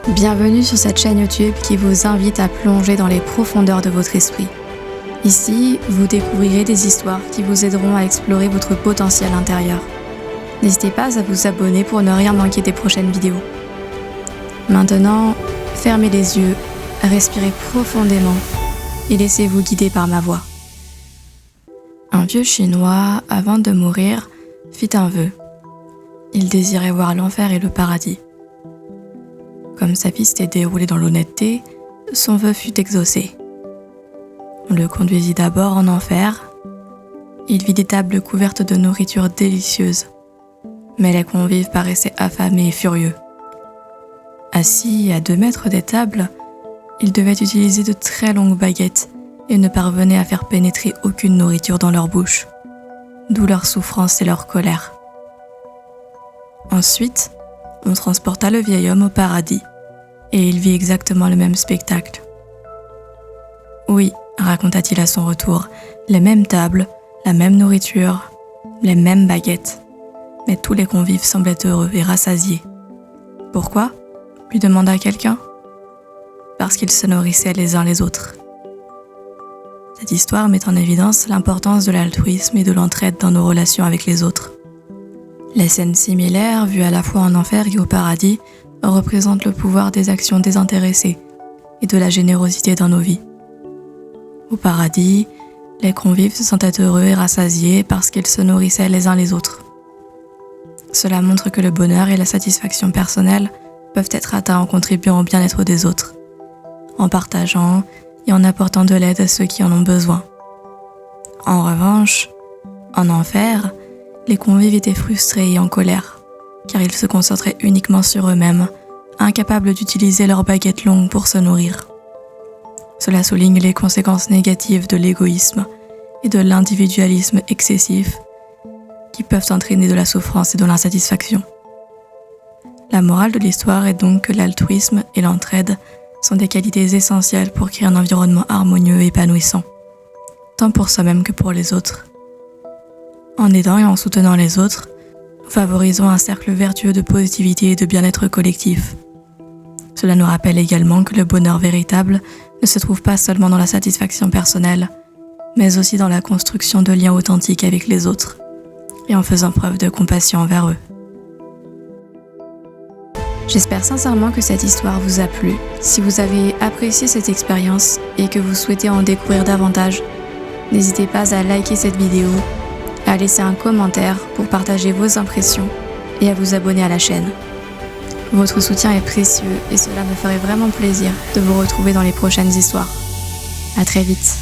Bienvenue sur cette chaîne YouTube qui vous invite à plonger dans les profondeurs de votre esprit. Ici, vous découvrirez des histoires qui vous aideront à explorer votre potentiel intérieur. N'hésitez pas à vous abonner pour ne rien manquer des prochaines vidéos. Maintenant, fermez les yeux, respirez profondément et laissez-vous guider par ma voix. Un vieux Chinois, avant de mourir, fit un vœu. Il désirait voir l'enfer et le paradis. Comme sa vie s'était déroulée dans l'honnêteté, son vœu fut exaucé. On le conduisit d'abord en enfer. Il vit des tables couvertes de nourriture délicieuse, mais les convives paraissaient affamés et furieux. Assis à 2 mètres des tables, il devait utiliser de très longues baguettes et ne parvenait à faire pénétrer aucune nourriture dans leur bouche, d'où leur souffrance et leur colère. Ensuite, on transporta le vieil homme au paradis, et il vit exactement le même spectacle. Oui, raconta-t-il à son retour, les mêmes tables, la même nourriture, les mêmes baguettes, mais tous les convives semblaient heureux et rassasiés. Pourquoi ? Lui demanda quelqu'un. Parce qu'ils se nourrissaient les uns les autres. Cette histoire met en évidence l'importance de l'altruisme et de l'entraide dans nos relations avec les autres. Les scènes similaires, vues à la fois en enfer et au paradis, représentent le pouvoir des actions désintéressées et de la générosité dans nos vies. Au paradis, les convives se sentaient heureux et rassasiés parce qu'ils se nourrissaient les uns les autres. Cela montre que le bonheur et la satisfaction personnelle peuvent être atteints en contribuant au bien-être des autres, en partageant et en apportant de l'aide à ceux qui en ont besoin. En revanche, en enfer, les convives étaient frustrés et en colère, car ils se concentraient uniquement sur eux-mêmes, incapables d'utiliser leurs baguettes longues pour se nourrir. Cela souligne les conséquences négatives de l'égoïsme et de l'individualisme excessif qui peuvent entraîner de la souffrance et de l'insatisfaction. La morale de l'histoire est donc que l'altruisme et l'entraide sont des qualités essentielles pour créer un environnement harmonieux et épanouissant, tant pour soi-même que pour les autres. En aidant et en soutenant les autres, nous favorisons un cercle vertueux de positivité et de bien-être collectif. Cela nous rappelle également que le bonheur véritable ne se trouve pas seulement dans la satisfaction personnelle, mais aussi dans la construction de liens authentiques avec les autres, et en faisant preuve de compassion envers eux. J'espère sincèrement que cette histoire vous a plu. Si vous avez apprécié cette expérience et que vous souhaitez en découvrir davantage, n'hésitez pas à liker cette vidéo, à laisser un commentaire pour partager vos impressions et à vous abonner à la chaîne. Votre soutien est précieux et cela me ferait vraiment plaisir de vous retrouver dans les prochaines histoires. À très vite.